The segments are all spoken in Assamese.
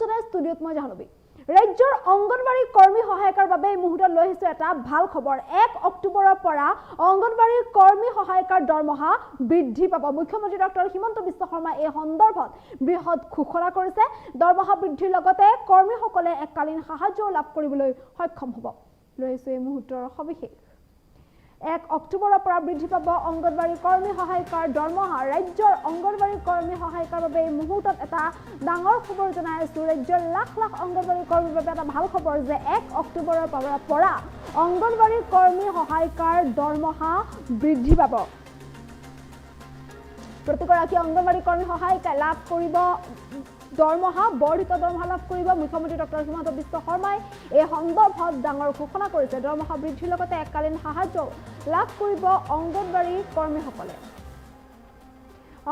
জনাই ষ্টুডিঅ'ত মই জাহ্নৱী ৰাজ্যৰ অংগনবাড়ী কৰ্মী সহায়কৰ বাবে এই মুহূৰ্তত লৈ আহিছো এটা ভাল খবৰ 1 অক্টোবৰৰ পৰা অংগনবাড়ী কৰ্মী সহায়কৰ দৰমহা বৃদ্ধি পাব মুখ্যমন্ত্ৰী ডক্টৰ হিমন্ত বিশ্ব শৰ্মা এই সন্দৰ্ভত বৃহৎ ঘোষণা কৰিছে দৰমহা বৃদ্ধিৰ লগতে কৰ্মীসকলে এককালীন সাহায্য লাভ কৰিবলৈ সক্ষম হ'ব লৈ আহিছো এই মুহূৰ্তৰ সবিশেষ 1 অক্টোবৰৰ পৰা বৃদ্ধি পাব অংগনবাড়ী কৰ্মী সহায়কৰ দৰমহা ৰাজ্যৰ অংগনবাড়ী কৰ্মী সহায়কৰ বাবে এই মুহূৰ্তত এটা ডাঙৰ খবৰ জনাই আছো ৰাজ্যৰ লাখ লাখ অংগনবাড়ী কৰ্মীৰ বাবে এটা ভাল খবৰ যে 1 অক্টোবৰৰ পৰা অংগনবাড়ী কৰ্মী সহায়কৰ দৰমহা বৃদ্ধি পাব প্ৰতিগৰাকী অংগনবাড়ী কৰ্মী সহায়িকাই লাভ কৰিব দৰমহা বৰ্ধিত দৰমহা লাভ কৰিব মুখ্যমন্ত্ৰী ডক্টৰ হিমন্ত বিশ্ব শৰ্মাই এই সন্দৰ্ভত ডাঙৰ ঘোষণা কৰিছে দৰমহা বৃদ্ধিৰ লগতে এককালীন সাহায্য লাভ কৰিব অংগনবাড়ী কৰ্মীসকলে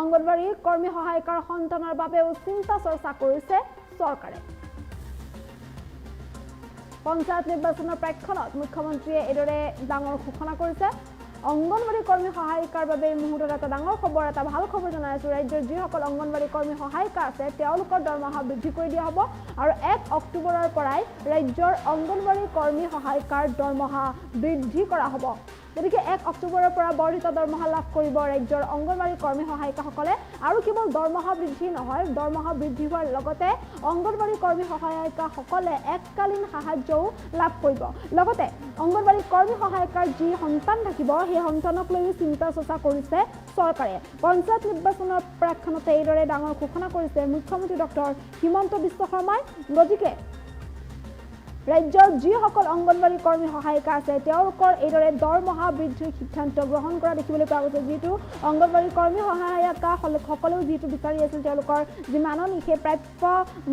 অংগনবাড়ী কৰ্মী সহায়কৰ সন্তানৰ বাবেও চিন্তা চৰ্চা কৰিছে চৰকাৰে পঞ্চায়ত নিৰ্বাচনৰ প্ৰেক্ষাপটত মুখ্যমন্ত্ৰীয়ে এইদৰে ডাঙৰ ঘোষণা কৰিছে অংগনবাড়ী কৰ্মী সহায়িকাৰ বাবে এই মুহূৰ্তত এটা ডাঙৰ খবৰ এটা ভাল খবৰ জনাই আছো ৰাজ্যৰ যিসকল অংগনবাড়ী কৰ্মী সহায়িকা আছে তেওঁলোকৰ দৰমহা বৃদ্ধি কৰি দিয়া হ'ব আৰু 1 অক্টোবৰৰ পৰাই ৰাজ্যৰ অংগনবাড়ী কৰ্মী সহায়িকাৰ দৰমহা বৃদ্ধি কৰা হ'ব গতিকে 1 অক্টোবৰৰ পৰা বৰ্ধিত দৰমহা লাভ কৰিব ৰাজ্যৰ অংগনবাড়ী কৰ্মী সহায়িকাসকলে আৰু কেৱল দৰমহা বৃদ্ধি নহয় দৰমহা বৃদ্ধি হোৱাৰ লগতে অংগনবাড়ী কৰ্মী সহায়িকাসকলে এককালীন সাহায্যও লাভ কৰিব লগতে অংগনবাড়ী কৰ্মী সহায়িকাৰ যি সন্তান থাকিব সেই সন্তানক লৈ চিন্তা চৰ্চা কৰিছে চৰকাৰে পঞ্চায়ত নিৰ্বাচনৰ প্ৰেক্ষাপটত এইদৰে ডাঙৰ ঘোষণা কৰিছে মুখ্যমন্ত্ৰী ডক্টৰ হিমন্ত বিশ্ব শৰ্মাই গতিকে ৰাজ্যৰ যিসকল অংগনবাড়ী কৰ্মী সহায়িকা আছে তেওঁলোকৰ এইদৰে দৰমহা বৃদ্ধিৰ সিদ্ধান্ত গ্ৰহণ কৰা দেখিবলৈ পোৱা গৈছে যিটো অংগনবাড়ী কৰ্মী সহায়িকা সকলেও যিটো বিচাৰি আছিল তেওঁলোকৰ যি মাননি সেই প্ৰাপ্য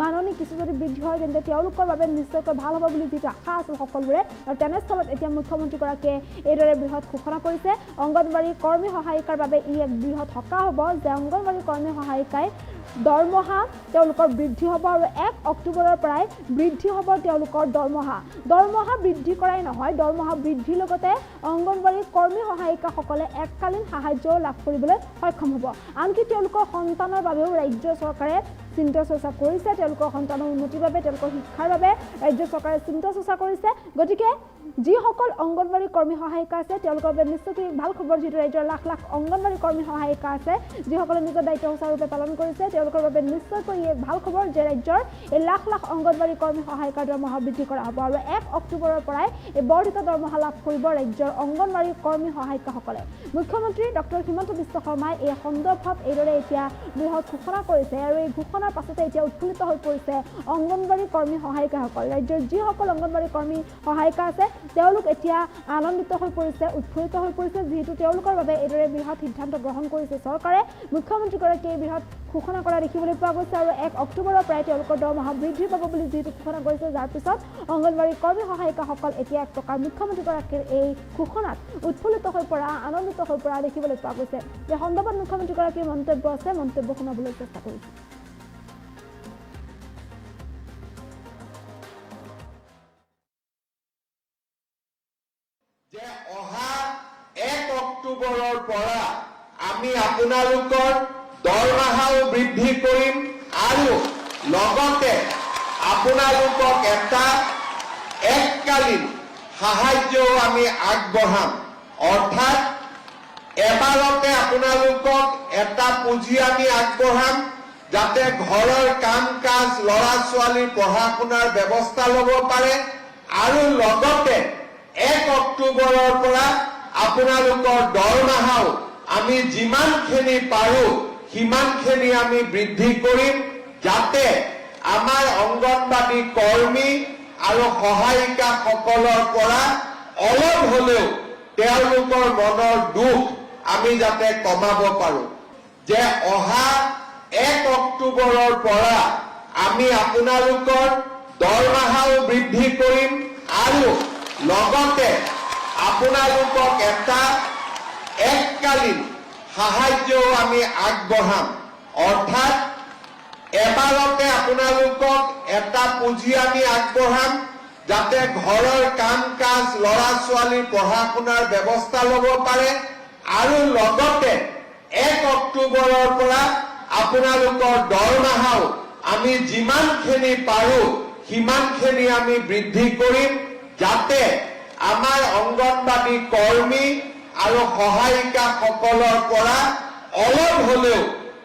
মাননি কিছু যদি বৃদ্ধি হয় তেন্তে তেওঁলোকৰ বাবে নিশ্চয়কৈ ভাল হ'ব বুলি যিটো আশা আছিল সকলোৰে আৰু তেনেস্থলত এতিয়া মুখ্যমন্ত্ৰীগৰাকীয়ে এইদৰে বৃহৎ ঘোষণা কৰিছে অংগনবাড়ী কৰ্মী সহায়িকাৰ বাবে ই এক বৃহৎ সকাহ হ'ব যে অংগনবাড়ী কৰ্মী সহায়িকাই দৰমহা তেওঁলোকৰ বৃদ্ধি হ'ব আৰু 1 অক্টোবৰৰ পৰাই বৃদ্ধি হ'ব তেওঁলোকৰ দৰমহা বৃদ্ধি কৰাই নহয় দৰমহা বৃদ্ধিৰ লগতে অংগনবাড়ী কৰ্মী সহায়িকাসকলে এককালীন সাহায্য লাভ কৰিবলৈ সক্ষম হ'ব আনকি তেওঁলোকৰ সন্তানৰ বাবেও ৰাজ্য চৰকাৰে চিন্তা চৰ্চা কৰিছে তেওঁলোকৰ সন্তানৰ উন্নতিৰ বাবে তেওঁলোকৰ শিক্ষাৰ বাবে ৰাজ্য চৰকাৰে চিন্তা চৰ্চা কৰিছে গতিকে যিসকল অংগনবাড়ী কৰ্মী সহায়িকা আছে তেওঁলোকৰ বাবে নিশ্চয়কৈ ভাল খবৰ যিটো ৰাজ্যৰ লাখ লাখ অংগনবাড়ী কৰ্মী সহায়িকা আছে যিসকলে নিজৰ দায়িত্ব সুচাৰুৰূপে পালন কৰিছে তেওঁলোকৰ বাবে নিশ্চয়কৈ এক ভাল খবৰ যে ৰাজ্যৰ এই লাখ লাখ অংগনবাড়ী কৰ্মী সহায়িকাৰ দৰমহা বৃদ্ধি কৰা হ'ব আৰু 1 অক্টোবৰৰ পৰাই এই বৰ্ধিত দৰমহা লাভ কৰিব ৰাজ্যৰ অংগনবাড়ী কৰ্মী সহায়িকাসকলে মুখ্যমন্ত্ৰী ডক্টৰ হিমন্ত বিশ্ব শৰ্মাই এই সন্দৰ্ভত এইদৰে এতিয়া বৃহৎ ঘোষণা কৰিছে আৰু এই ঘোষণাৰ পাছতে এতিয়া উৎফুল্লিত হৈ পৰিছে অংগনবাড়ী কৰ্মী সহায়িকাসকল ৰাজ্যৰ যিসকল অংগনবাড়ী কৰ্মী সহায়িকা আছে তেওঁলোক এতিয়া আনন্দিত হৈ পৰিছে উৎফুল্লিত হৈ পৰিছে যিহেতু তেওঁলোকৰ বাবে এইদৰে বৃহৎ সিদ্ধান্ত গ্ৰহণ কৰিছে চৰকাৰে মুখ্যমন্ত্ৰীগৰাকীয়ে বৃহৎ ঘোষণা কৰা দেখিবলৈ পোৱা গৈছে আৰু 1 অক্টোবৰৰ পৰাই তেওঁলোকৰ দৰমহা বৃদ্ধি পাব বুলি যিহেতু ঘোষণা কৰিছে যাৰ পিছত অংগনবাড়ী কৰ্মী সহায়িকাসকল এতিয়া এক প্ৰকাৰ মুখ্যমন্ত্ৰীগৰাকীৰ এই ঘোষণাত উৎফুল্লিত হৈ পৰা আনন্দিত হৈ পৰা দেখিবলৈ পোৱা গৈছে এই সন্দৰ্ভত মুখ্যমন্ত্ৰীগৰাকীৰ মন্তব্য আছে মন্তব্য শুনাবলৈ চেষ্টা কৰিছো যে অহা 1 অক্টোবৰৰ পৰা আমি আপোনালোকৰ দৰমহাও বৃদ্ধি কৰিম আৰু লগতে আপোনালোকক এটা এককালীন সাহায্যও আমি আগবঢ়াম অৰ্থাৎ এবাৰতে আপোনালোকক এটা পুঁজি আমি আগবঢ়াম যাতে ঘৰৰ কাম কাজ ল'ৰা ছোৱালীৰ পঢ়া শুনাৰ ব্যৱস্থা ল'ব পাৰে আৰু লগতে 1 অক্টোবৰৰ পৰা আপোনালোকৰ দৰমহাও আমি যিমানখিনি পাৰো সিমানখিনি আমি বৃদ্ধি কৰিম যাতে আমাৰ অংগনবাড়ী কৰ্মী আৰু সহায়িকাসকলৰ পৰা অলপ হ'লেও তেওঁলোকৰ মনৰ দুখ আমি যাতে কমাব পাৰো যে অহা 1 অক্টোবৰৰ পৰা আমি আপোনালোকৰ দৰমহাও বৃদ্ধি কৰিম আৰু লগতে আপোনালোকক এটা এককালীন সাহায্যও আমি আগবঢ়াম অৰ্থাৎ এবাৰতে আপোনালোকক এটা পুঁজি আমি আগবঢ়াম যাতে ঘৰৰ কাম কাজ ল'ৰা ছোৱালীৰ পঢ়া শুনাৰ ব্যৱস্থা ল'ব পাৰে আৰু লগতে 1 অক্টোবৰৰ পৰা আপোনালোকৰ দৰমহাও আমি যিমানখিনি পাৰোঁ সিমানখিনি আমি বৃদ্ধি কৰিম, যাতে আমাৰ অংগনবাড়ী কৰ্মী আৰু সহায়িকাসকলৰ পৰা অলপ হ'লেও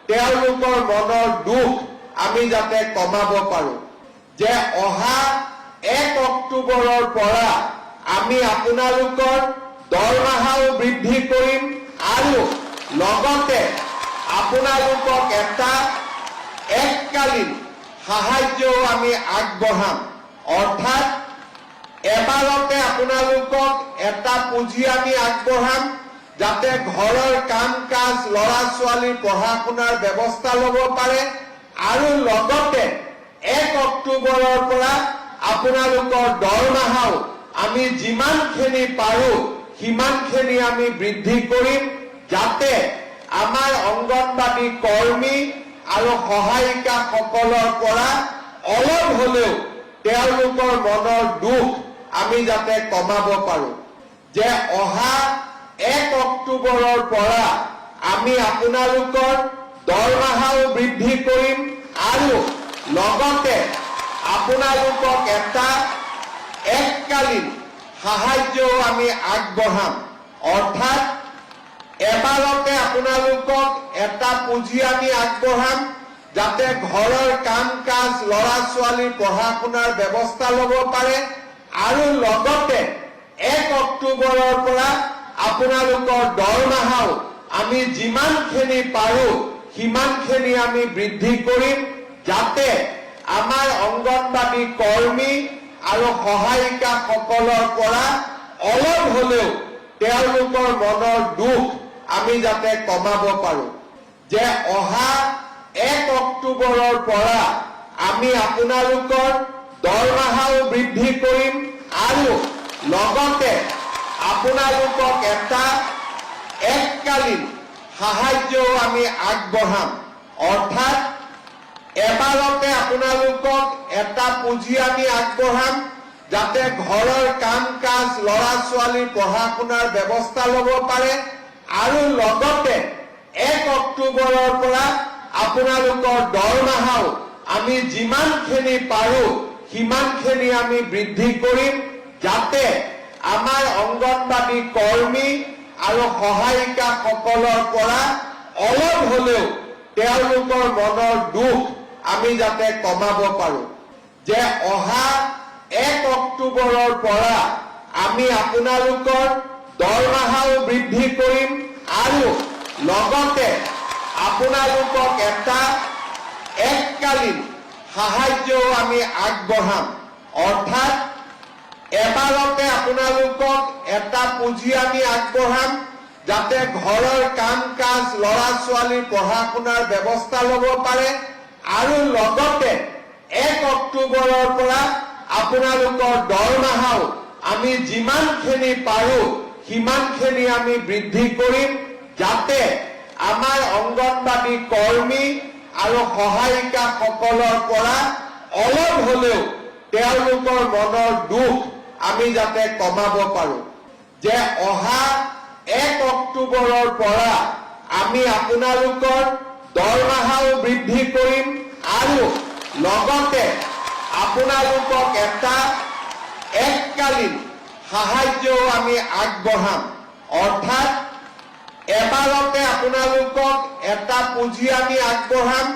তেওঁলোকৰ মনৰ দুখ আমি যাতে কমাব পাৰোঁ। যে অহা 1 অক্টোবৰৰ পৰা আমি আপোনালোকৰ দৰমহাও বৃদ্ধি কৰিম আৰু লগতে আপোনালোকক এটা এককালীন সাহায্যও আমি আগবঢ়াম। অৰ্থাৎ এবাৰতে আপোনালোকক এটা পুঁজি আমি আগবঢ়াম, যাতে ঘৰৰ কাম কাজ ল'ৰা ছোৱালীৰ পঢ়া শুনাৰ ব্যৱস্থা ল'ব পাৰে, আৰু লগতে 1 অক্টোবৰৰ পৰা আপোনালোকৰ দৰমহাও আমি যিমানখিনি পাৰোঁ সিমানখিনি আমি বৃদ্ধি কৰিম, যাতে আমাৰ অংগনবাড়ী কৰ্মী আৰু সহায়িকাসকলৰ পৰা অলপ হ'লেও তেওঁলোকৰ মনৰ দুখ আমি যাতে কমাব পাৰোঁ। যে অহা 1 অক্টোবৰৰ পৰা আমি আপোনালোকৰ দৰমহাও বৃদ্ধি কৰিম আৰু লগতে আপোনালোকক এটা এককালীন সাহায্যও আমি আগবঢ়াম। অৰ্থাৎ এবাৰতে আপোনালোকক এটা পুঁজি আমি আগবঢ়াম, যাতে ঘৰৰ কাম কাজ ল'ৰা ছোৱালীৰ পঢ়া শুনাৰ ব্যৱস্থা ল'ব পাৰে, আৰু লগতে 1 অক্টোবৰৰ পৰা আপোনালোকৰ দৰমহাও আমি যিমানখিনি পাৰোঁ সিমানখিনি আমি বৃদ্ধি কৰিম, যাতে আমাৰ অংগনবাড়ী কৰ্মী আৰু সহায়িকাসকলৰ পৰা অলপ হ'লেও তেওঁলোকৰ মনৰ দুখ আমি যাতে কমাব পাৰোঁ। যে অহা 1 অক্টোবৰৰ পৰা আমি আপোনালোকৰ দৰমহাও বৃদ্ধি কৰিম আৰু লগতে আপোনালোকক এটা এককালীন সাহায্যও আমি আগবঢ়াম। অৰ্থাৎ এবাৰতে আপোনালোকক এটা পুঁজি আমি আগবঢ়াম, যাতে ঘৰৰ কাম কাজ ল'ৰা ছোৱালীৰ পঢ়া শুনাৰ ব্যৱস্থা ল'ব পাৰে, আৰু লগতে 1 অক্টোবৰৰ পৰা আপোনালোকৰ দৰমহাও আমি যিমানখিনি পাৰোঁ সিমানখিনি আমি বৃদ্ধি কৰিম, যাতে আমাৰ অংগনবাড়ী কৰ্মী আৰু সহায়িকাসকলৰ পৰা অলপ হ'লেও তেওঁলোকৰ মনৰ দুখ আমি যাতে কমাব পাৰোঁ। যে অহা 1 অক্টোবৰৰ পৰা আমি আপোনালোকৰ দৰমহাও বৃদ্ধি কৰিম আৰু লগতে আপোনালোকক এটা এককালীন সাহায্যও আমি আগবঢ়াম। অৰ্থাৎ এবাৰতে আপোনালোকক এটা পুঁজি আমি আগবঢ়াম, যাতে ঘৰৰ কাম কাজ ল'ৰা ছোৱালীৰ পঢ়া শুনাৰ ব্যৱস্থা ল'ব পাৰে, আৰু লগতে 1 অক্টোবৰৰ পৰা আপোনালোকৰ দৰমহাও আমি যিমানখিনি পাৰোঁ সিমানখিনি আমি বৃদ্ধি কৰিম, যাতে আমাৰ অংগনবাড়ী কৰ্মী আৰু সহায়িকাসকলৰ পৰা অলপ হ'লেও তেওঁলোকৰ মনৰ দুখ আমি যাতে কমাব পাৰোঁ। যে অহা 1 অক্টোবৰৰ পৰা আমি আপোনালোকৰ দৰমহাও বৃদ্ধি কৰিম আৰু লগতে আপোনালোকক এটা এককালীন সাহায্যও আমি আগবঢ়াম। অৰ্থাৎ এবাৰতে আপোনালোকক এটা পুঁজি আমি আগবঢ়াম,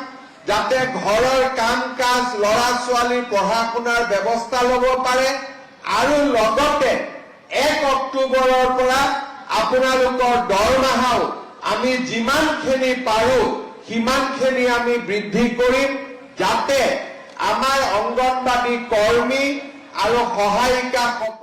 যাতে ঘৰৰ কাম কাজ ল'ৰা ছোৱালীৰ পঢ়া শুনাৰ ব্যৱস্থা ল'ব পাৰে, আৰু লগতে 1 অক্টোবৰৰ পৰা আপোনালোকৰ দৰমহাও আমি যিমানখিনি পাৰোঁ সিমানখিনি আমি বৃদ্ধি কৰিম, যাতে আমাৰ অংগনবাড়ী কৰ্মী আৰু সহায়িকাসকল